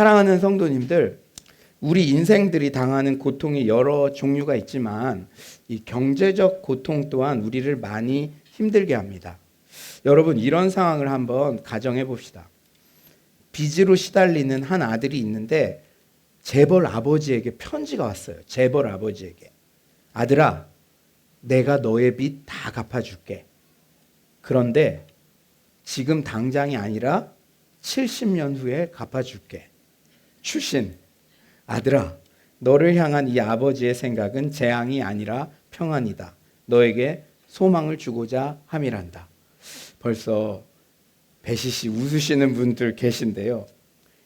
사랑하는 성도님들, 우리 인생들이 당하는 고통이 여러 종류가 있지만 이 경제적 고통 또한 우리를 많이 힘들게 합니다. 여러분, 이런 상황을 한번 가정해 봅시다. 빚으로 시달리는 한 아들이 있는데 재벌 아버지에게 편지가 왔어요. 재벌 아버지에게. 아들아, 내가 너의 빚 다 갚아줄게. 그런데 지금 당장이 아니라 70년 후에 갚아줄게. 출신, 아들아, 너를 향한 이 아버지의 생각은 재앙이 아니라 평안이다. 너에게 소망을 주고자 함이란다. 벌써 배시시 웃으시는 분들 계신데요.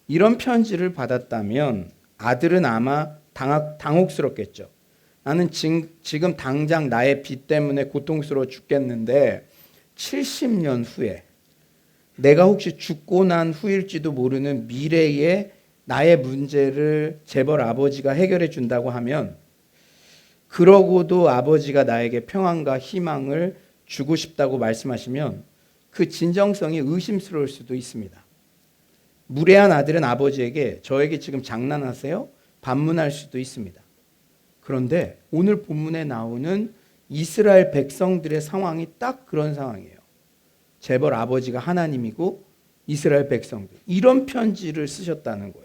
이런 편지를 받았다면 아들은 아마 당혹스럽겠죠. 나는 지금 당장 나의 빚 때문에 고통스러워 죽겠는데 70년 후에 내가 혹시 죽고 난 후일지도 모르는 미래에 나의 문제를 재벌 아버지가 해결해 준다고 하면, 그러고도 아버지가 나에게 평안과 희망을 주고 싶다고 말씀하시면 그 진정성이 의심스러울 수도 있습니다. 무례한 아들은 아버지에게 저에게 지금 장난하세요? 반문할 수도 있습니다. 그런데 오늘 본문에 나오는 이스라엘 백성들의 상황이 딱 그런 상황이에요. 재벌 아버지가 하나님이고 이스라엘 백성들, 이런 편지를 쓰셨다는 거예요.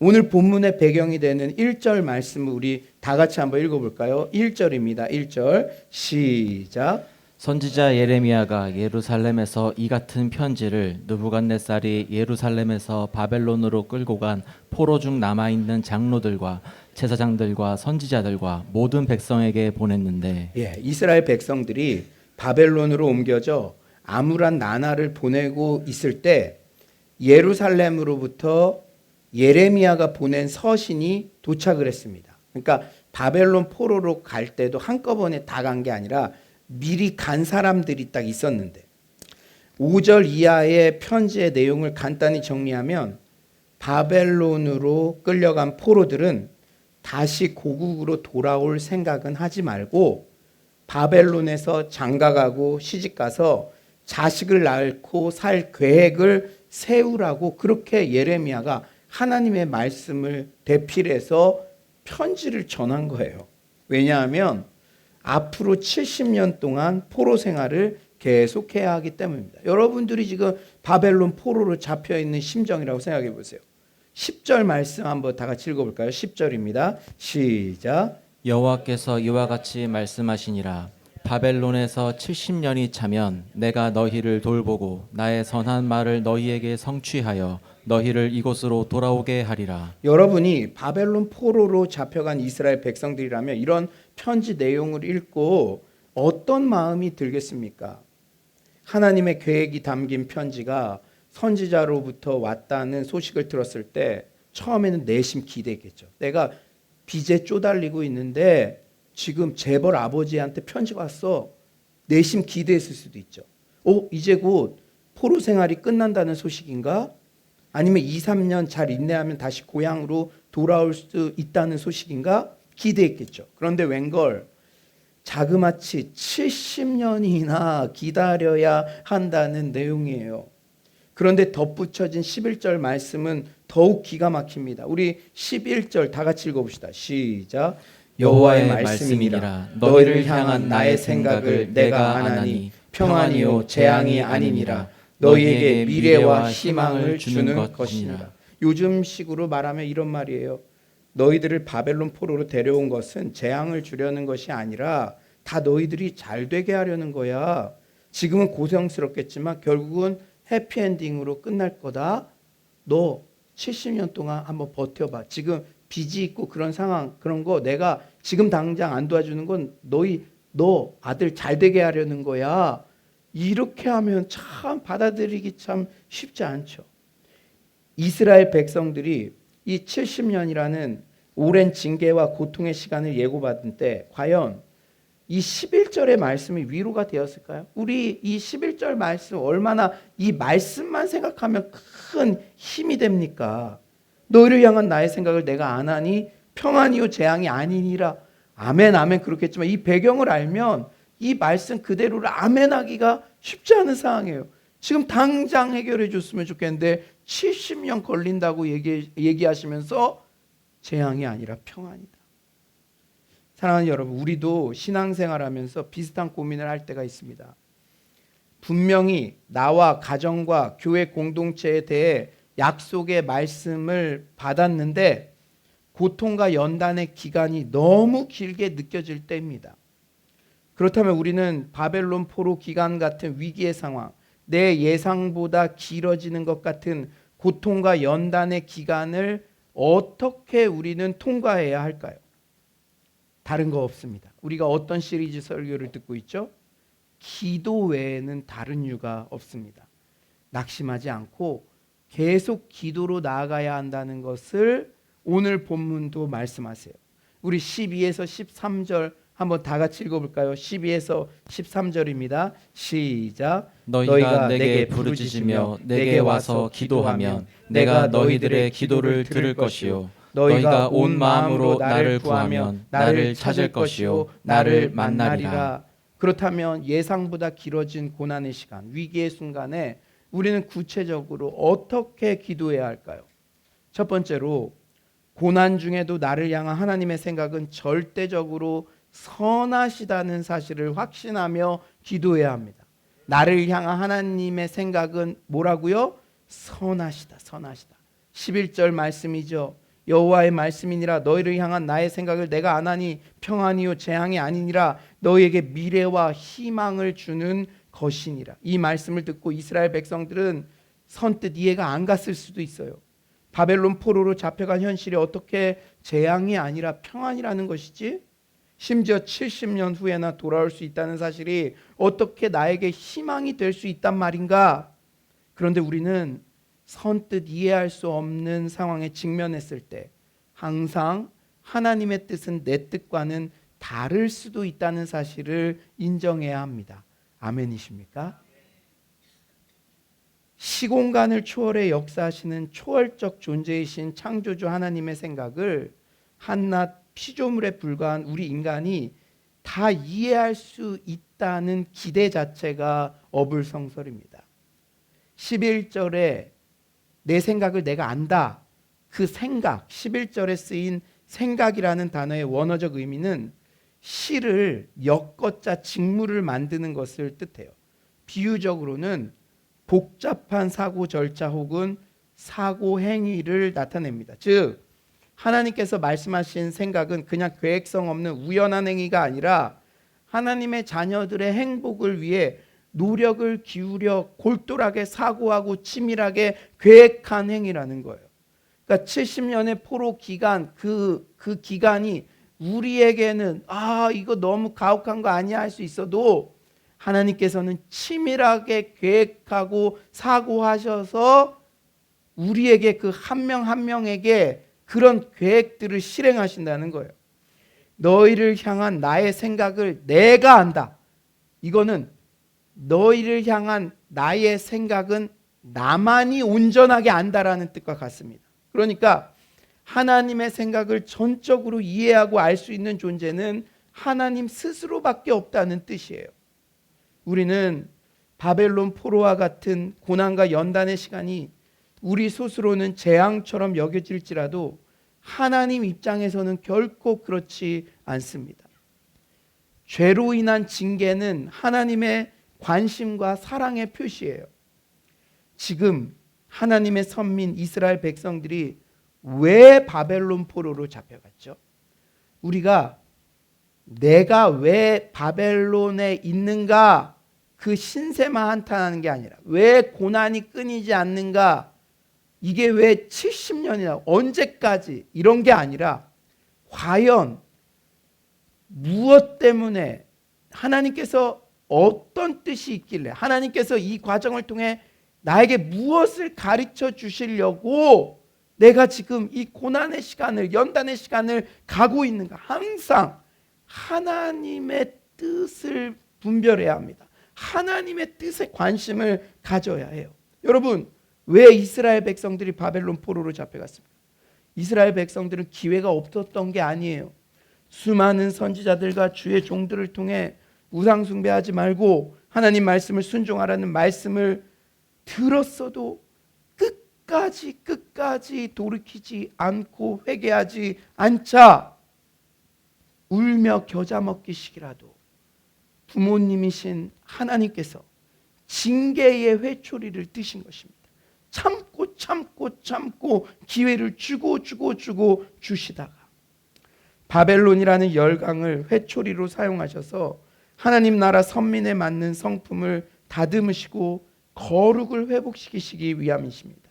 오늘 본문의 배경이 되는 1절 말씀을 우리 다 같이 한번 읽어볼까요? 1절입니다. 1절 시작. 선지자 예레미야가 예루살렘에서 이 같은 편지를 느부갓네살이 예루살렘에서 바벨론으로 끌고 간 포로 중 남아있는 장로들과 제사장들과 선지자들과 모든 백성에게 보냈는데, 이스라엘 백성들이 바벨론으로 옮겨져 암울한 나날을 보내고 있을 때 예루살렘으로부터 예레미야가 보낸 서신이 도착을 했습니다. 그러니까 바벨론 포로로 갈 때도 한꺼번에 다 간 게 아니라 미리 간 사람들이 딱 있었는데, 5절 이하의 편지의 내용을 간단히 정리하면 바벨론으로 끌려간 포로들은 다시 고국으로 돌아올 생각은 하지 말고 바벨론에서 장가가고 시집가서 자식을 낳고 살 계획을 세우라고, 그렇게 예레미야가 하나님의 말씀을 대필해서 편지를 전한 거예요. 왜냐하면 앞으로 70년 동안 포로 생활을 계속해야 하기 때문입니다. 여러분들이 지금 바벨론 포로로 잡혀있는 심정이라고 생각해 보세요. 10절 말씀 한번 다 같이 읽어볼까요? 10절입니다. 시작. 여호와께서 이와 같이 말씀하시니라. 바벨론에서 70년이 차면 내가 너희를 돌보고 나의 선한 말을 너희에게 성취하여 너희를 이곳으로 돌아오게 하리라. 여러분이 바벨론 포로로 잡혀간 이스라엘 백성들이라면 이런 편지 내용을 읽고 어떤 마음이 들겠습니까? 하나님의 계획이 담긴 편지가 선지자로부터 왔다는 소식을 들었을 때 처음에는 내심 기대했겠죠. 내가 빚에 쪼달리고 있는데 지금 재벌 아버지한테 편지가 왔어. 내심 기대했을 수도 있죠. 이제 곧 포로 생활이 끝난다는 소식인가? 아니면 2, 3년 잘 인내하면 다시 고향으로 돌아올 수 있다는 소식인가? 기대했겠죠. 그런데 웬걸 자그마치 70년이나 기다려야 한다는 내용이에요. 그런데 덧붙여진 11절 말씀은 더욱 기가 막힙니다. 우리 11절 다 같이 읽어봅시다. 시작. 여호와의 말씀이니라. 너희를 향한 나의 생각을 내가 아나니 평안이요 재앙이 아니니라. 너희에게 미래와 희망을 주는 것이니라. 요즘식으로 말하면 이런 말이에요. 너희들을 바벨론 포로로 데려온 것은 재앙을 주려는 것이 아니라 다 너희들이 잘 되게 하려는 거야. 지금은 고생스럽겠지만 결국은 해피엔딩으로 끝날 거다. 너 70년 동안 한번 버텨봐. 지금 빚이 있고 그런 상황, 그런 거 내가 지금 당장 안 도와주는 건 너 아들 잘 되게 하려는 거야. 이렇게 하면 참 받아들이기 참 쉽지 않죠. 이스라엘 백성들이 이 70년이라는 오랜 징계와 고통의 시간을 예고받은 때 과연 이 11절의 말씀이 위로가 되었을까요? 우리 이 11절 말씀 얼마나 이 말씀만 생각하면 큰 힘이 됩니까? 너희를 향한 나의 생각을 내가 아나니 평안이요 재앙이 아니니라. 아멘 아멘 그렇겠지만 이 배경을 알면 이 말씀 그대로를 아멘하기가 쉽지 않은 상황이에요. 지금 당장 해결해 줬으면 좋겠는데 70년 걸린다고 얘기하시면서 재앙이 아니라 평안이다. 사랑하는 여러분, 우리도 신앙생활하면서 비슷한 고민을 할 때가 있습니다. 분명히 나와 가정과 교회 공동체에 대해 약속의 말씀을 받았는데 고통과 연단의 기간이 너무 길게 느껴질 때입니다. 그렇다면 우리는 바벨론 포로 기간 같은 위기의 상황, 내 예상보다 길어지는 것 같은 고통과 연단의 기간을 어떻게 우리는 통과해야 할까요? 다른 거 없습니다. 우리가 어떤 시리즈 설교를 듣고 있죠? 기도 외에는 다른 이유가 없습니다. 낙심하지 않고 계속 기도로 나아가야 한다는 것을 오늘 본문도 말씀하세요. 우리 12에서 13절 한번 다 같이 읽어볼까요? 12에서 13절입니다. 시작. 너희가 내게 부르짖으며 내게 와서 기도하면 내가 너희들의 기도를 들을 것이요 너희가 온 마음으로 나를 구하면 나를 찾을 것이요 나를 만나리라. 그렇다면 예상보다 길어진 고난의 시간, 위기의 순간에 우리는 구체적으로 어떻게 기도해야 할까요? 첫 번째로 고난 중에도 나를 향한 하나님의 생각은 절대적으로 선하시다는 사실을 확신하며 기도해야 합니다. 나를 향한 하나님의 생각은 뭐라고요? 선하시다, 선하시다. 11절 말씀이죠. 여호와의 말씀이니라 너희를 향한 나의 생각을 내가 아나니 평안이요 재앙이 아니니라 너희에게 미래와 희망을 주는 것이니라. 이 말씀을 듣고 이스라엘 백성들은 선뜻 이해가 안 갔을 수도 있어요. 바벨론 포로로 잡혀간 현실이 어떻게 재앙이 아니라 평안이라는 것이지? 심지어 70년 후에나 돌아올 수 있다는 사실이 어떻게 나에게 희망이 될 수 있단 말인가? 그런데 우리는 선뜻 이해할 수 없는 상황에 직면했을 때 항상 하나님의 뜻은 내 뜻과는 다를 수도 있다는 사실을 인정해야 합니다. 아멘이십니까? 시공간을 초월해 역사하시는 초월적 존재이신 창조주 하나님의 생각을 한낱 피조물에 불과한 우리 인간이 다 이해할 수 있다는 기대 자체가 어불성설입니다. 11절에 내 생각을 내가 안다. 그 생각, 11절에 쓰인 생각이라는 단어의 원어적 의미는 시를 엮어짜 직물을 만드는 것을 뜻해요. 비유적으로는 복잡한 사고 절차 혹은 사고 행위를 나타냅니다. 즉 하나님께서 말씀하신 생각은 그냥 계획성 없는 우연한 행위가 아니라 하나님의 자녀들의 행복을 위해 노력을 기울여 골똘하게 사고하고 치밀하게 계획한 행위라는 거예요. 그러니까 70년의 포로 기간, 그 기간이 우리에게는 이거 너무 가혹한 거 아니야 할 수 있어도 하나님께서는 치밀하게 계획하고 사고하셔서 우리에게 그 한 명 한 명에게 그런 계획들을 실행하신다는 거예요. 너희를 향한 나의 생각을 내가 안다. 이거는 너희를 향한 나의 생각은 나만이 온전하게 안다라는 뜻과 같습니다. 그러니까 하나님의 생각을 전적으로 이해하고 알 수 있는 존재는 하나님 스스로밖에 없다는 뜻이에요. 우리는 바벨론 포로와 같은 고난과 연단의 시간이 우리 스스로는 재앙처럼 여겨질지라도 하나님 입장에서는 결코 그렇지 않습니다. 죄로 인한 징계는 하나님의 관심과 사랑의 표시예요. 지금 하나님의 선민 이스라엘 백성들이 왜 바벨론 포로로 잡혀갔죠? 우리가 내가 왜 바벨론에 있는가 그 신세만 한탄하는 게 아니라 왜 고난이 끊이지 않는가, 이게 왜 70년이나 언제까지 이런 게 아니라 과연 무엇 때문에 하나님께서 어떤 뜻이 있길래 하나님께서 이 과정을 통해 나에게 무엇을 가르쳐 주시려고 내가 지금 이 고난의 시간을 연단의 시간을 가고 있는가. 항상 하나님의 뜻을 분별해야 합니다. 하나님의 뜻에 관심을 가져야 해요. 여러분, 왜 이스라엘 백성들이 바벨론 포로로 잡혀갔습니까? 이스라엘 백성들은 기회가 없었던 게 아니에요. 수많은 선지자들과 주의 종들을 통해 우상 숭배하지 말고 하나님 말씀을 순종하라는 말씀을 들었어도 끝까지 돌이키지 않고 회개하지 않자 울며 겨자 먹기식이라도 부모님이신 하나님께서 징계의 회초리를 드신 것입니다. 참고 기회를 주고 주시다가 바벨론이라는 열강을 회초리로 사용하셔서 하나님 나라 선민에 맞는 성품을 다듬으시고 거룩을 회복시키시기 위함이십니다.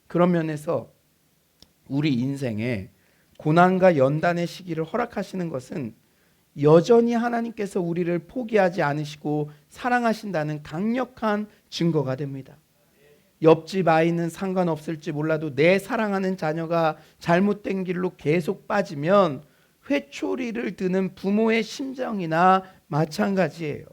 그런 면에서 우리 인생에 고난과 연단의 시기를 허락하시는 것은 여전히 하나님께서 우리를 포기하지 않으시고 사랑하신다는 강력한 증거가 됩니다. 옆집 아이는 상관없을지 몰라도 내 사랑하는 자녀가 잘못된 길로 계속 빠지면 회초리를 드는 부모의 심정이나 마찬가지예요.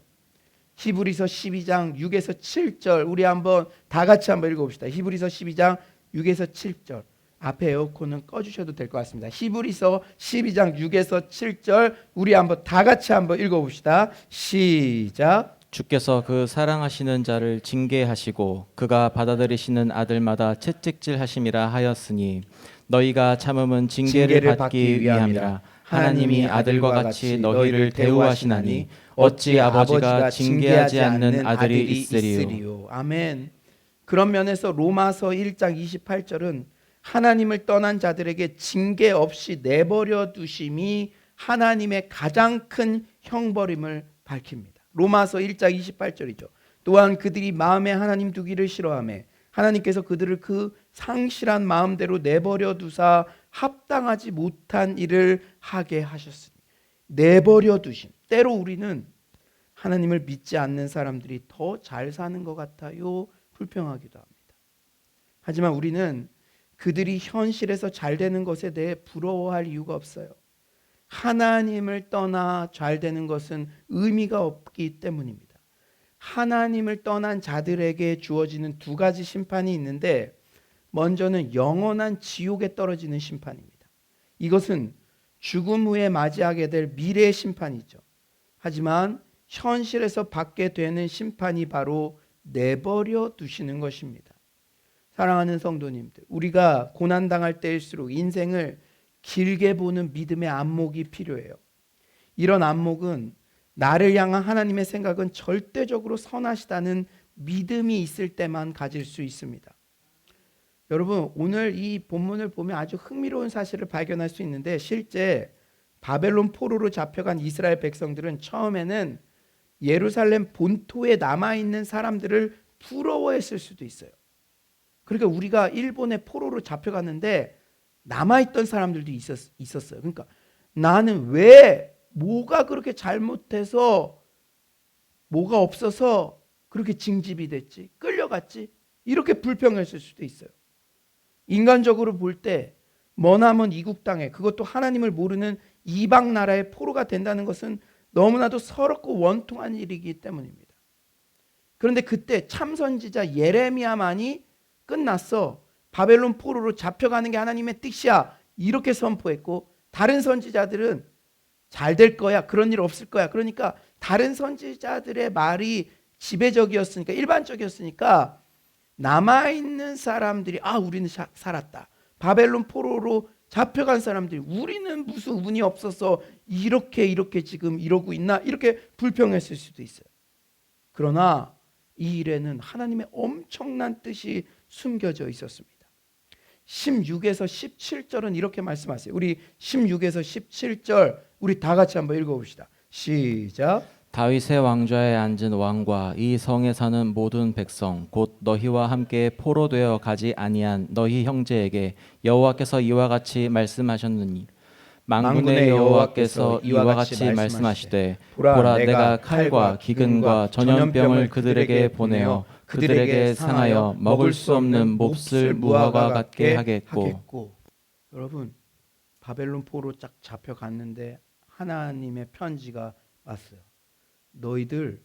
히브리서 12장 6에서 7절 우리 한번 다 같이 한번 읽어봅시다. 히브리서 12장 6에서 7절 앞에 에어컨은 꺼주셔도 될 것 같습니다. 히브리서 12장 6에서 7절 우리 한번 다 같이 한번 읽어봅시다. 시작. 주께서 그 사랑하시는 자를 징계하시고 그가 받아들이시는 아들마다 채찍질하심이라 하였으니 너희가 참음은 징계를 받기 위함이라. 하나님이 아들과 같이 너희를 대우하시나니 어찌 아버지가 징계하지 않는 아들이 있으리요. 아멘. 그런 면에서 로마서 1장 28절은 하나님을 떠난 자들에게 징계 없이 내버려 두심이 하나님의 가장 큰 형벌임을 밝힙니다. 로마서 1장 28절이죠. 또한 그들이 마음에 하나님 두기를 싫어하며 하나님께서 그들을 그 상실한 마음대로 내버려 두사 합당하지 못한 일을 하게 하셨으니 내버려 두심. 때로 우리는 하나님을 믿지 않는 사람들이 더 잘 사는 것 같아요. 불평하기도 합니다. 하지만 우리는 그들이 현실에서 잘 되는 것에 대해 부러워할 이유가 없어요. 하나님을 떠나 잘 되는 것은 의미가 없기 때문입니다. 하나님을 떠난 자들에게 주어지는 두 가지 심판이 있는데 먼저는 영원한 지옥에 떨어지는 심판입니다. 이것은 죽음 후에 맞이하게 될 미래의 심판이죠. 하지만 현실에서 받게 되는 심판이 바로 내버려 두시는 것입니다. 사랑하는 성도님들, 우리가 고난당할 때일수록 인생을 길게 보는 믿음의 안목이 필요해요. 이런 안목은 나를 향한 하나님의 생각은 절대적으로 선하시다는 믿음이 있을 때만 가질 수 있습니다. 여러분, 오늘 이 본문을 보면 아주 흥미로운 사실을 발견할 수 있는데 실제 바벨론 포로로 잡혀간 이스라엘 백성들은 처음에는 예루살렘 본토에 남아있는 사람들을 부러워했을 수도 있어요. 그러니까 우리가 일본에 포로로 잡혀갔는데 남아있던 사람들도 있었어요. 그러니까 나는 왜 뭐가 그렇게 잘못해서 뭐가 없어서 그렇게 징집이 됐지? 끌려갔지? 이렇게 불평했을 수도 있어요. 인간적으로 볼 때 머나먼 이국 땅에 그것도 하나님을 모르는 이방 나라의 포로가 된다는 것은 너무나도 서럽고 원통한 일이기 때문입니다. 그런데 그때 참선지자 예레미야만이 끝났어. 바벨론 포로로 잡혀가는 게 하나님의 뜻이야. 이렇게 선포했고 다른 선지자들은 잘 될 거야. 그런 일 없을 거야. 그러니까 다른 선지자들의 말이 지배적이었으니까 일반적이었으니까 남아있는 사람들이 우리는 살았다. 바벨론 포로로 잡혀간 사람들이 우리는 무슨 운이 없어서 이렇게 지금 이러고 있나 이렇게 불평했을 수도 있어요. 그러나 이 일에는 하나님의 엄청난 뜻이 숨겨져 있었습니다. 16에서 17절은 이렇게 말씀하세요. 우리 16에서 17절 우리 다 같이 한번 읽어봅시다. 시작. 다윗의 왕좌에 앉은 왕과 이 성에 사는 모든 백성 곧 너희와 함께 포로되어 가지 아니한 너희 형제에게 여호와께서 이와 같이 말씀하셨느니 만군의 여호와께서 이와 같이 말씀하시되 보라 내가 칼과 기근과 전염병을 그들에게 보내어 그들에게 상하여 먹을 수 없는 몹쓸 무화과 같게 하겠고. 여러분, 바벨론 포로 쫙 잡혀갔는데 하나님의 편지가 왔어요. 너희들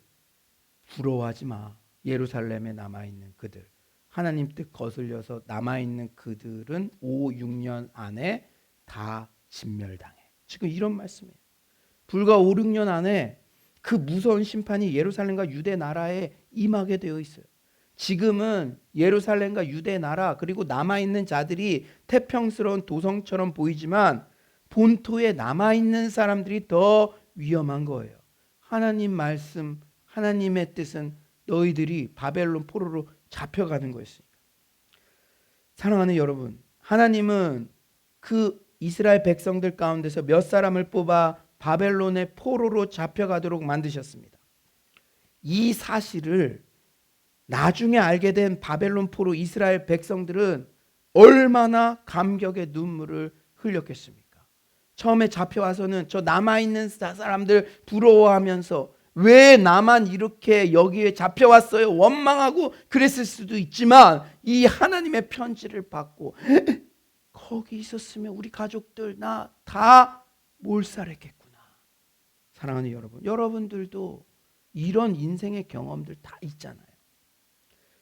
부러워하지 마. 예루살렘에 남아있는 그들, 하나님 뜻 거슬려서 남아있는 그들은 5, 6년 안에 다 진멸당해. 지금 이런 말씀이에요. 불과 5, 6년 안에 그 무서운 심판이 예루살렘과 유대 나라에 임하게 되어 있어요. 지금은 예루살렘과 유대 나라 그리고 남아있는 자들이 태평스러운 도성처럼 보이지만 본토에 남아있는 사람들이 더 위험한 거예요. 하나님 말씀, 하나님의 뜻은 너희들이 바벨론 포로로 잡혀가는 거였으니까. 사랑하는 여러분, 하나님은 그 이스라엘 백성들 가운데서 몇 사람을 뽑아 바벨론의 포로로 잡혀가도록 만드셨습니다. 이 사실을 나중에 알게 된 바벨론 포로 이스라엘 백성들은 얼마나 감격의 눈물을 흘렸겠습니까? 처음에 잡혀와서는 저 남아있는 사람들 부러워하면서 왜 나만 이렇게 여기에 잡혀왔어요? 원망하고 그랬을 수도 있지만 이 하나님의 편지를 받고 거기 있었으면 우리 가족들 나 다 몰살했겠구나. 사랑하는 여러분, 여러분들도 이런 인생의 경험들 다 있잖아요.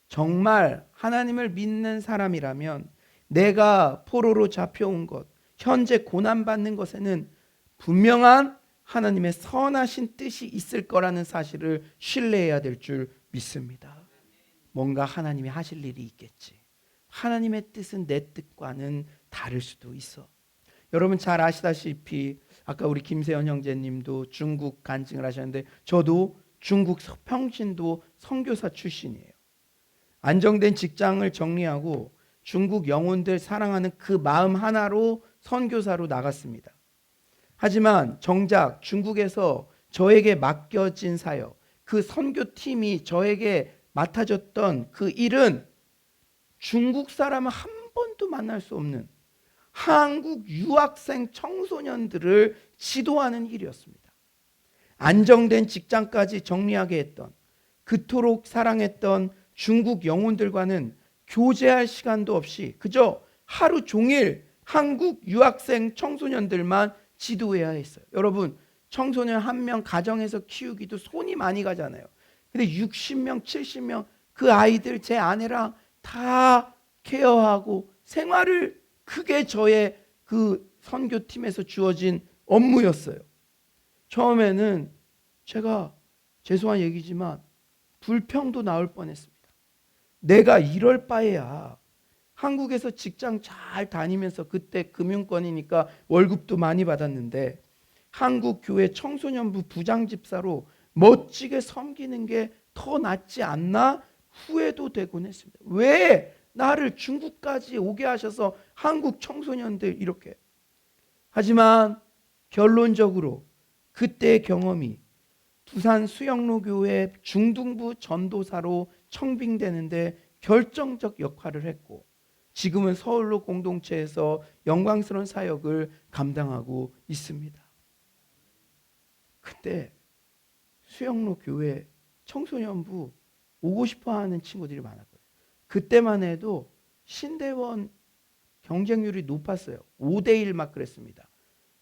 정말 하나님을 믿는 사람이라면 내가 포로로 잡혀온 것, 현재 고난받는 것에는 분명한 하나님의 선하신 뜻이 있을 거라는 사실을 신뢰해야 될 줄 믿습니다. 뭔가 하나님이 하실 일이 있겠지. 하나님의 뜻은 내 뜻과는 다를 수도 있어. 여러분 잘 아시다시피 아까 우리 김세현 형제님도 중국 간증을 하셨는데 저도 중국 평신도 선교사 출신이에요. 안정된 직장을 정리하고 중국 영혼들 사랑하는 그 마음 하나로 선교사로 나갔습니다. 하지만 정작 중국에서 저에게 맡겨진 사역, 그 선교팀이 저에게 맡아줬던 그 일은 중국 사람은 한 번도 만날 수 없는 한국 유학생 청소년들을 지도하는 일이었습니다. 안정된 직장까지 정리하게 했던, 그토록 사랑했던 중국 영혼들과는 교제할 시간도 없이 그저 하루 종일 한국 유학생 청소년들만 지도해야 했어요. 여러분, 청소년 한 명 가정에서 키우기도 손이 많이 가잖아요. 근데 60명, 70명 그 아이들 제 아내랑 다 케어하고 생활을, 그게 저의 그 선교팀에서 주어진 업무였어요. 처음에는 제가 죄송한 얘기지만 불평도 나올 뻔했습니다. 내가 이럴 바에야 한국에서 직장 잘 다니면서, 그때 금융권이니까 월급도 많이 받았는데 한국 교회 청소년부 부장집사로 멋지게 섬기는 게 더 낫지 않나 후회도 되곤 했습니다. 왜 나를 중국까지 오게 하셔서 한국 청소년들 이렇게. 하지만 결론적으로 그때의 경험이 부산 수영로교회 중등부 전도사로 청빙되는데 결정적 역할을 했고, 지금은 서울로 공동체에서 영광스러운 사역을 감당하고 있습니다. 그때 수영로 교회 청소년부 오고 싶어하는 친구들이 많았거든요. 그때만 해도 신대원 경쟁률이 높았어요. 5대1 막 그랬습니다.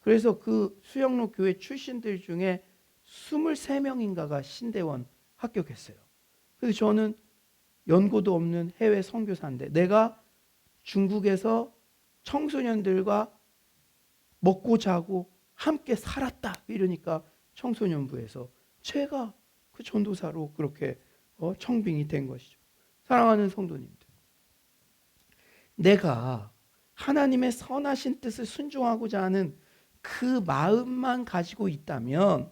그래서 그 수영로 교회 출신들 중에 23명인가가 신대원 합격했어요. 그래서 저는 연고도 없는 해외 선교사인데 내가 중국에서 청소년들과 먹고 자고 함께 살았다 이러니까 청소년부에서 제가 그 전도사로 그렇게 청빙이 된 것이죠. 사랑하는 성도님들, 내가 하나님의 선하신 뜻을 순종하고자 하는 그 마음만 가지고 있다면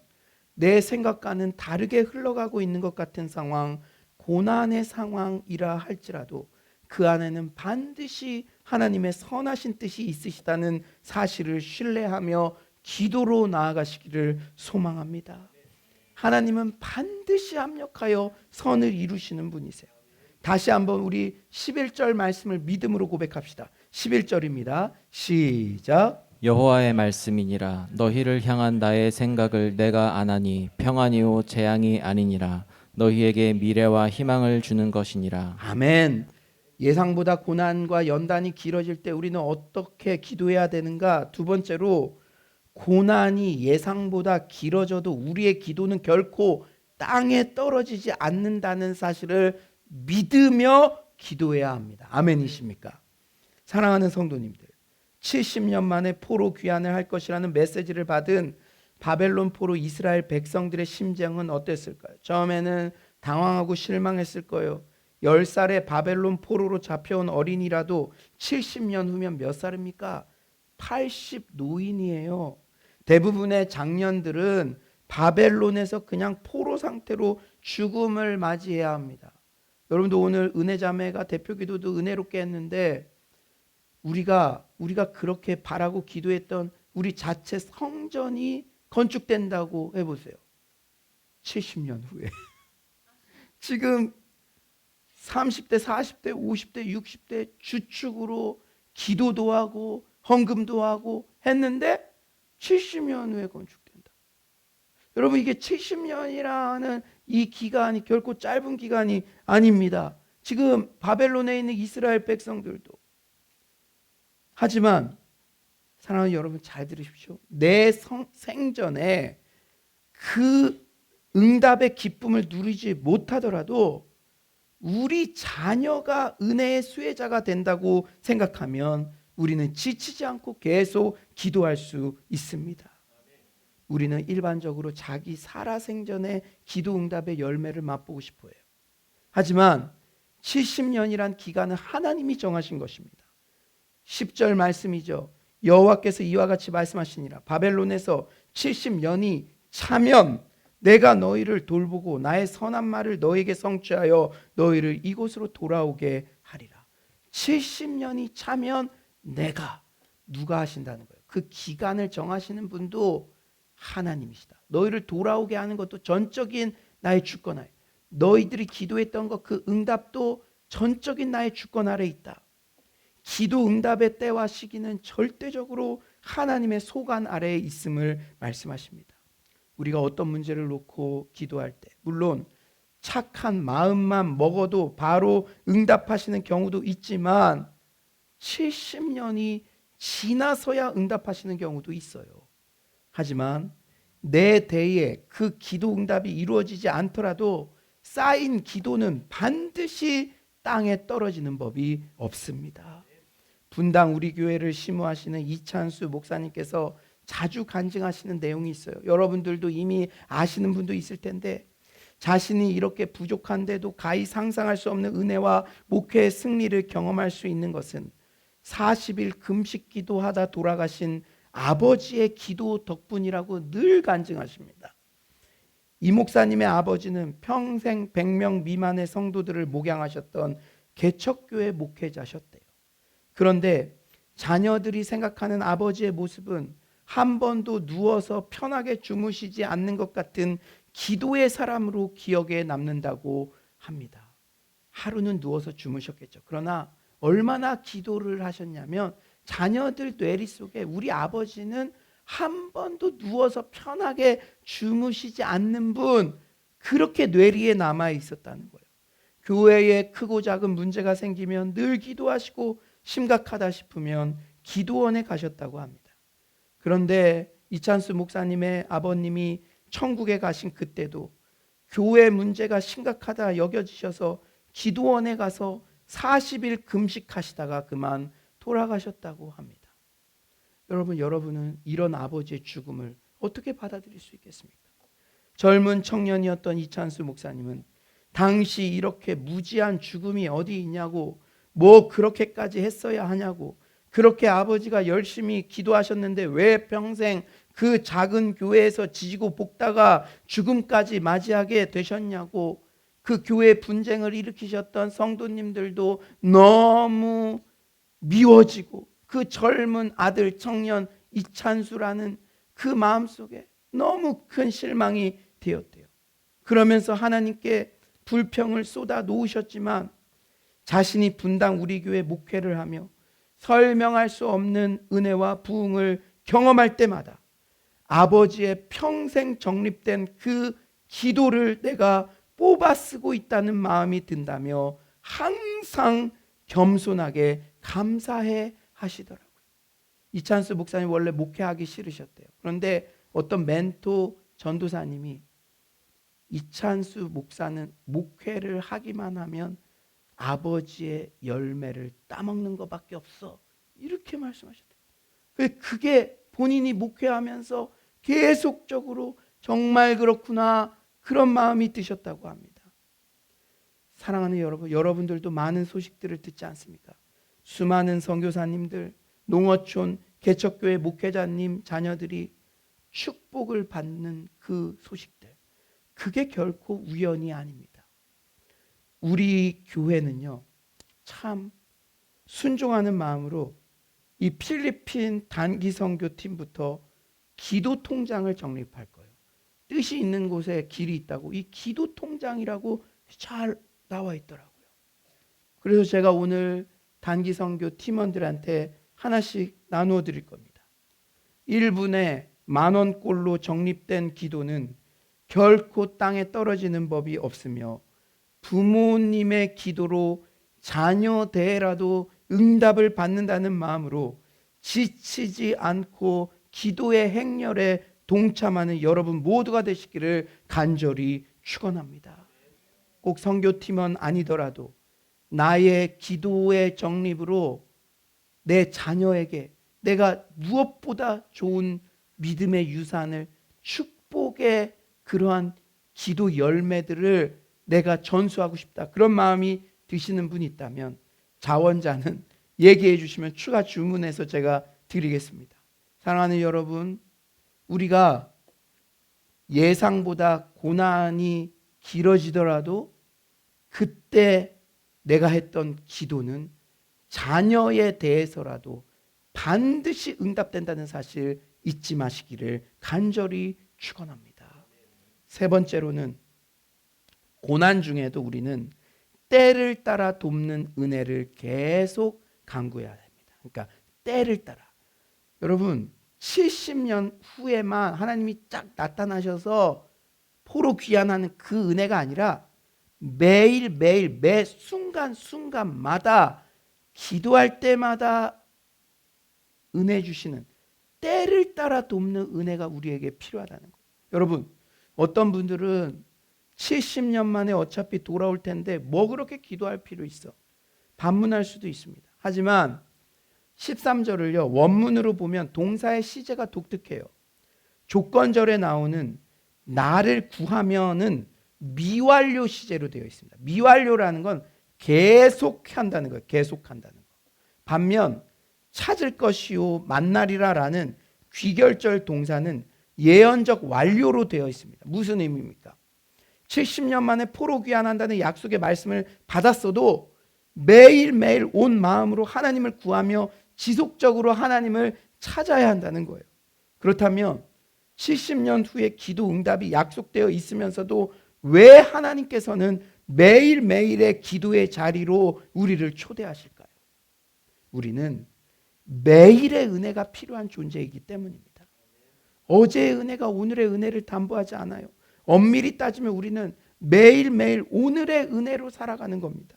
내 생각과는 다르게 흘러가고 있는 것 같은 상황, 고난의 상황이라 할지라도 그 안에는 반드시 하나님의 선하신 뜻이 있으시다는 사실을 신뢰하며 기도로 나아가시기를 소망합니다. 하나님은 반드시 합력하여 선을 이루시는 분이세요. 다시 한번 우리 11절 말씀을 믿음으로 고백합시다. 11절입니다. 시작. 여호와의 말씀이니라. 너희를 향한 나의 생각을 내가 아나니 평안이요 재앙이 아니니라. 너희에게 미래와 희망을 주는 것이니라. 아멘. 예상보다 고난과 연단이 길어질 때 우리는 어떻게 기도해야 되는가? 두 번째로, 고난이 예상보다 길어져도 우리의 기도는 결코 땅에 떨어지지 않는다는 사실을 믿으며 기도해야 합니다. 아멘이십니까? 사랑하는 성도님들, 70년 만에 포로 귀환을 할 것이라는 메시지를 받은 바벨론 포로 이스라엘 백성들의 심정은 어땠을까요? 처음에는 당황하고 실망했을 거예요. 10살에 바벨론 포로로 잡혀온 어린이라도 70년 후면 몇 살입니까? 80 노인이에요. 대부분의 장년들은 바벨론에서 그냥 포로 상태로 죽음을 맞이해야 합니다. 여러분도 오늘 은혜자매가 대표기도도 은혜롭게 했는데 우리가 그렇게 바라고 기도했던 우리 자체 성전이 건축된다고 해보세요. 70년 후에 지금 30대, 40대, 50대, 60대 주축으로 기도도 하고 헌금도 하고 했는데 70년 후에 건축된다. 여러분 이게 70년이라는 이 기간이 결코 짧은 기간이 아닙니다. 지금 바벨론에 있는 이스라엘 백성들도. 하지만 사랑하는 여러분 잘 들으십시오. 내 생전에 그 응답의 기쁨을 누리지 못하더라도 우리 자녀가 은혜의 수혜자가 된다고 생각하면 우리는 지치지 않고 계속 기도할 수 있습니다. 우리는 일반적으로 자기 살아생전의 기도 응답의 열매를 맛보고 싶어 해요. 하지만 70년이란 기간은 하나님이 정하신 것입니다. 10절 말씀이죠. 여호와께서 이와 같이 말씀하시니라. 바벨론에서 70년이 차면 내가 너희를 돌보고 나의 선한 말을 너희에게 성취하여 너희를 이곳으로 돌아오게 하리라. 70년이 차면 누가 하신다는 거예요. 그 기간을 정하시는 분도 하나님이시다. 너희를 돌아오게 하는 것도 전적인 나의 주권 아래. 너희들이 기도했던 것 그 응답도 전적인 나의 주권 아래 있다. 기도 응답의 때와 시기는 절대적으로 하나님의 소관 아래에 있음을 말씀하십니다. 우리가 어떤 문제를 놓고 기도할 때 물론 착한 마음만 먹어도 바로 응답하시는 경우도 있지만 70년이 지나서야 응답하시는 경우도 있어요. 하지만 내 대에 그 기도 응답이 이루어지지 않더라도 쌓인 기도는 반드시 땅에 떨어지는 법이 없습니다. 분당 우리 교회를 심우하시는 이찬수 목사님께서 자주 간증하시는 내용이 있어요. 여러분들도 이미 아시는 분도 있을 텐데 자신이 이렇게 부족한데도 가히 상상할 수 없는 은혜와 목회의 승리를 경험할 수 있는 것은 40일 금식 기도하다 돌아가신 아버지의 기도 덕분이라고 늘 간증하십니다. 이 목사님의 아버지는 평생 100명 미만의 성도들을 목양하셨던 개척교회 목회자셨대요. 그런데 자녀들이 생각하는 아버지의 모습은 한 번도 누워서 편하게 주무시지 않는 것 같은 기도의 사람으로 기억에 남는다고 합니다. 하루는 누워서 주무셨겠죠. 그러나 얼마나 기도를 하셨냐면 자녀들 뇌리 속에 우리 아버지는 한 번도 누워서 편하게 주무시지 않는 분, 그렇게 뇌리에 남아 있었다는 거예요. 교회에 크고 작은 문제가 생기면 늘 기도하시고 심각하다 싶으면 기도원에 가셨다고 합니다. 그런데 이찬수 목사님의 아버님이 천국에 가신 그때도 교회 문제가 심각하다 여겨지셔서 기도원에 가서 40일 금식하시다가 그만 돌아가셨다고 합니다. 여러분은 이런 아버지의 죽음을 어떻게 받아들일 수 있겠습니까? 젊은 청년이었던 이찬수 목사님은 당시 이렇게 무지한 죽음이 어디 있냐고, 뭐 그렇게까지 했어야 하냐고, 그렇게 아버지가 열심히 기도하셨는데 왜 평생 그 작은 교회에서 지지고 볶다가 죽음까지 맞이하게 되셨냐고, 그 교회 분쟁을 일으키셨던 성도님들도 너무 미워지고 그 젊은 아들 청년 이찬수라는 그 마음속에 너무 큰 실망이 되었대요. 그러면서 하나님께 불평을 쏟아 놓으셨지만 자신이 분당 우리 교회 목회를 하며 설명할 수 없는 은혜와 부흥을 경험할 때마다 아버지의 평생 정립된 그 기도를 내가 뽑아 쓰고 있다는 마음이 든다며 항상 겸손하게 감사해 하시더라고요. 이찬수 목사님 원래 목회하기 싫으셨대요. 그런데 어떤 멘토 전도사님이 이찬수 목사는 목회를 하기만 하면 아버지의 열매를 따먹는 것밖에 없어, 이렇게 말씀하셨대요. 그게 본인이 목회하면서 계속적으로 정말 그렇구나 그런 마음이 드셨다고 합니다. 사랑하는 여러분, 여러분들도 많은 소식들을 듣지 않습니까? 수많은 선교사님들, 농어촌, 개척교회 목회자님 자녀들이 축복을 받는 그 소식들, 그게 결코 우연이 아닙니다. 우리 교회는요, 참 순종하는 마음으로 이 필리핀 단기 선교팀부터 기도 통장을 정립할 거예요. 뜻이 있는 곳에 길이 있다고, 이 기도 통장이라고 잘 나와 있더라고요. 그래서 제가 오늘 단기 선교 팀원들한테 하나씩 나누어 드릴 겁니다. 1분에 10,000원꼴로 적립된 기도는 결코 땅에 떨어지는 법이 없으며 부모님의 기도로 자녀 대회라도 응답을 받는다는 마음으로 지치지 않고 기도의 행렬에 동참하는 여러분 모두가 되시기를 간절히 축원합니다. 꼭 선교팀원 아니더라도 나의 기도의 정립으로 내 자녀에게 내가 무엇보다 좋은 믿음의 유산을, 축복의 그러한 기도 열매들을 내가 전수하고 싶다, 그런 마음이 드시는 분이 있다면 자원자는 얘기해 주시면 추가 주문해서 제가 드리겠습니다. 사랑하는 여러분, 우리가 예상보다 고난이 길어지더라도 그때 내가 했던 기도는 자녀에 대해서라도 반드시 응답된다는 사실 잊지 마시기를 간절히 축원합니다. 세 번째로는 고난 중에도 우리는 때를 따라 돕는 은혜를 계속 간구해야 됩니다. 그러니까 때를 따라. 여러분 70년 후에만 하나님이 쫙 나타나셔서 포로 귀환하는 그 은혜가 아니라 매일매일 매 순간순간마다 기도할 때마다 은혜 주시는, 때를 따라 돕는 은혜가 우리에게 필요하다는 거예요. 여러분, 어떤 분들은 70년 만에 어차피 돌아올 텐데 뭐 그렇게 기도할 필요 있어? 반문할 수도 있습니다. 하지만 13절을요, 원문으로 보면 동사의 시제가 독특해요. 조건절에 나오는 나를 구하면은 미완료 시제로 되어 있습니다. 미완료라는 건 계속한다는 거예요. 계속한다는 거. 반면 찾을 것이요 만나리라라는 귀결절 동사는 예언적 완료로 되어 있습니다. 무슨 의미입니까? 70년 만에 포로 귀환한다는 약속의 말씀을 받았어도 매일매일 온 마음으로 하나님을 구하며 지속적으로 하나님을 찾아야 한다는 거예요. 그렇다면 70년 후에 기도 응답이 약속되어 있으면서도 왜 하나님께서는 매일매일의 기도의 자리로 우리를 초대하실까요? 우리는 매일의 은혜가 필요한 존재이기 때문입니다. 어제의 은혜가 오늘의 은혜를 담보하지 않아요. 엄밀히 따지면 우리는 매일매일 오늘의 은혜로 살아가는 겁니다.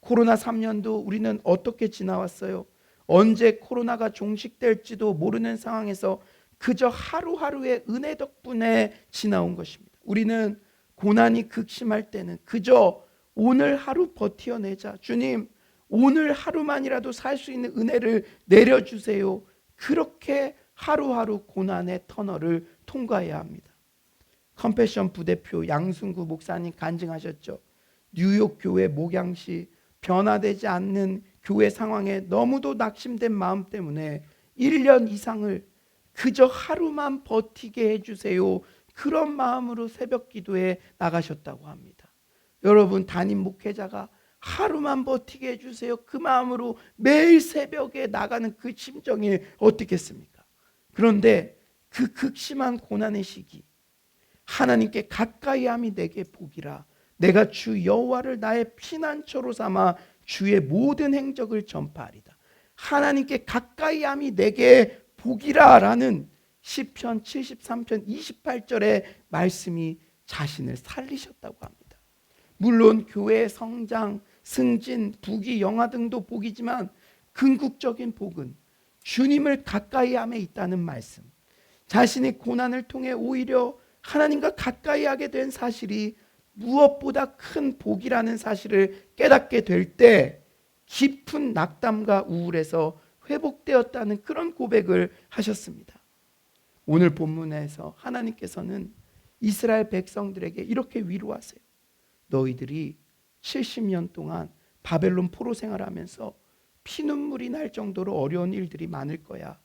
코로나 3년도 우리는 어떻게 지나왔어요? 언제 코로나가 종식될지도 모르는 상황에서 그저 하루하루의 은혜 덕분에 지나온 것입니다. 우리는 고난이 극심할 때는 그저 오늘 하루 버텨내자, 주님 오늘 하루만이라도 살 수 있는 은혜를 내려주세요, 그렇게 하루하루 고난의 터널을 통과해야 합니다. 컴패션 부대표 양승구 목사님 간증하셨죠. 뉴욕 교회 목양시 변화되지 않는 교회 상황에 너무도 낙심된 마음 때문에 1년 이상을 그저 하루만 버티게 해주세요, 그런 마음으로 새벽 기도에 나가셨다고 합니다. 여러분, 담임 목회자가 하루만 버티게 해주세요, 그 마음으로 매일 새벽에 나가는 그 심정이 어떻겠습니까? 그런데 그 극심한 고난의 시기, 하나님께 가까이함이 내게 복이라, 내가 주 여호와를 나의 피난처로 삼아 주의 모든 행적을 전파하리다. 하나님께 가까이함이 내게 복이라 라는 시편 73편 28절의 말씀이 자신을 살리셨다고 합니다. 물론 교회의 성장, 승진, 부귀, 영화 등도 복이지만 궁극적인 복은 주님을 가까이함에 있다는 말씀, 자신이 고난을 통해 오히려 하나님과 가까이하게 된 사실이 무엇보다 큰 복이라는 사실을 깨닫게 될 때 깊은 낙담과 우울에서 회복되었다는 그런 고백을 하셨습니다. 오늘 본문에서 하나님께서는 이스라엘 백성들에게 이렇게 위로하세요. 너희들이 70년 동안 바벨론 포로 생활하면서 피눈물이 날 정도로 어려운 일들이 많을 거야.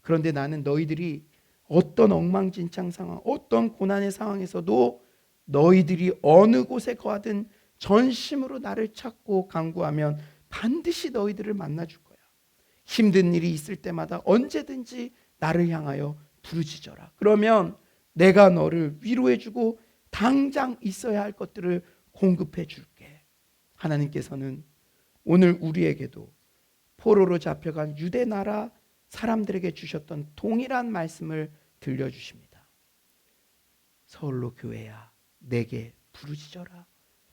그런데 나는 너희들이 어떤 엉망진창 상황, 어떤 고난의 상황에서도 너희들이 어느 곳에 거하든 전심으로 나를 찾고 간구하면 반드시 너희들을 만나줄 거야. 힘든 일이 있을 때마다 언제든지 나를 향하여 부르짖어라. 그러면 내가 너를 위로해주고 당장 있어야 할 것들을 공급해 줄게. 하나님께서는 오늘 우리에게도 포로로 잡혀간 유대 나라 사람들에게 주셨던 동일한 말씀을 들려주십니다. 서울로 교회야, 내게 부르짖어라.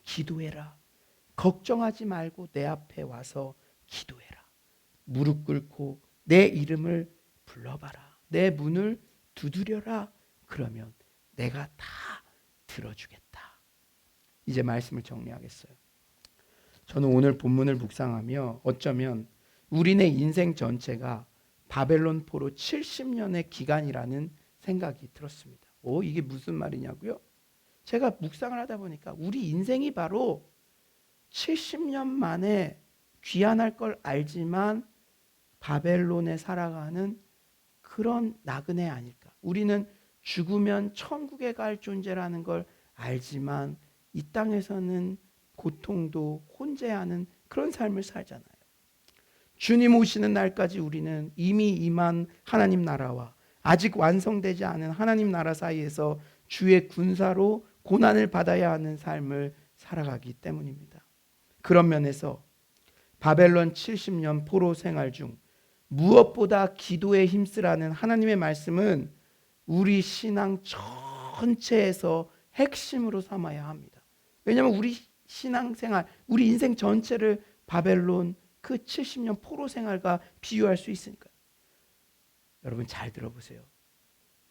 기도해라. 걱정하지 말고 내 앞에 와서 기도해라. 무릎 꿇고 내 이름을 불러봐라. 내 문을 두드려라. 그러면 내가 다 들어주겠다. 이제 말씀을 정리하겠어요. 저는 오늘 본문을 묵상하며 어쩌면 우리네 인생 전체가 바벨론 포로 70년의 기간이라는 생각이 들었습니다. 이게 무슨 말이냐고요? 제가 묵상을 하다 보니까 우리 인생이 바로 70년 만에 귀환할 걸 알지만 바벨론에 살아가는 그런 나그네 아닐까. 우리는 죽으면 천국에 갈 존재라는 걸 알지만 이 땅에서는 고통도 혼재하는 그런 삶을 살잖아요. 주님 오시는 날까지 우리는 이미 임한 하나님 나라와 아직 완성되지 않은 하나님 나라 사이에서 주의 군사로 고난을 받아야 하는 삶을 살아가기 때문입니다. 그런 면에서 바벨론 70년 포로 생활 중 무엇보다 기도에 힘쓰라는 하나님의 말씀은 우리 신앙 전체에서 핵심으로 삼아야 합니다. 왜냐하면 우리 신앙생활, 우리 인생 전체를 바벨론 그 70년 포로 생활과 비유할 수 있으니까요. 여러분 잘 들어보세요.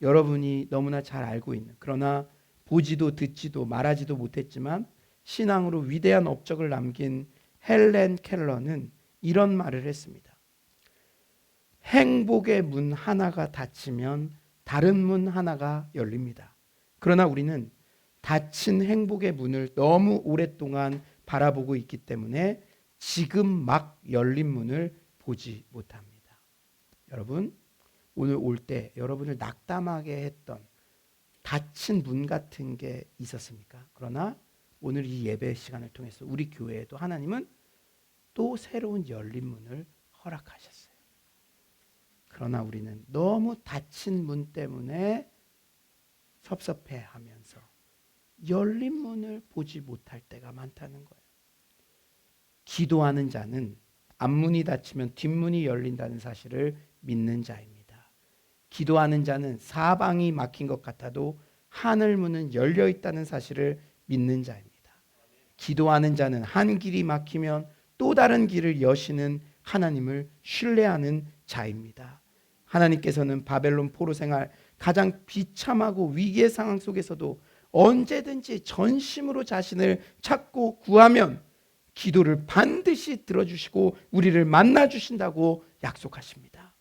여러분이 너무나 잘 알고 있는, 그러나 보지도 듣지도 말하지도 못했지만 신앙으로 위대한 업적을 남긴 헬렌 켈러는 이런 말을 했습니다. 행복의 문 하나가 닫히면 다른 문 하나가 열립니다. 그러나 우리는 닫힌 행복의 문을 너무 오랫동안 바라보고 있기 때문에 지금 막 열린 문을 보지 못합니다. 여러분, 오늘 올 때 여러분을 낙담하게 했던 닫힌 문 같은 게 있었습니까? 그러나 오늘 이 예배 시간을 통해서 우리 교회에도 하나님은 또 새로운 열린 문을 허락하셨어요. 그러나 우리는 너무 닫힌 문 때문에 섭섭해하면서 열린 문을 보지 못할 때가 많다는 거예요. 기도하는 자는 앞문이 닫히면 뒷문이 열린다는 사실을 믿는 자입니다. 기도하는 자는 사방이 막힌 것 같아도 하늘 문은 열려 있다는 사실을 믿는 자입니다. 기도하는 자는 한 길이 막히면 또 다른 길을 여시는 하나님을 신뢰하는 자입니다. 하나님께서는 바벨론 포로 생활 가장 비참하고 위기의 상황 속에서도 언제든지 전심으로 자신을 찾고 구하면 기도를 반드시 들어주시고 우리를 만나주신다고 약속하십니다.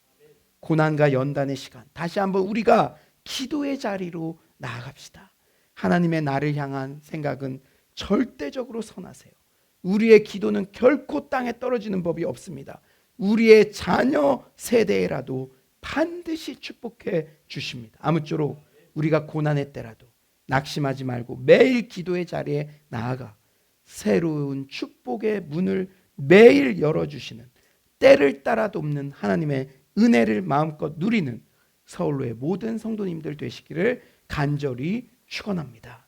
고난과 연단의 시간, 다시 한번 우리가 기도의 자리로 나아갑시다. 하나님의 나를 향한 생각은 절대적으로 선하세요. 우리의 기도는 결코 땅에 떨어지는 법이 없습니다. 우리의 자녀 세대라도 반드시 축복해 주십니다. 아무쪼록 우리가 고난의 때라도 낙심하지 말고 매일 기도의 자리에 나아가 새로운 축복의 문을 매일 열어주시는, 때를 따라 돕는 하나님의 은혜를 마음껏 누리는 서울로의 모든 성도님들 되시기를 간절히 축원합니다.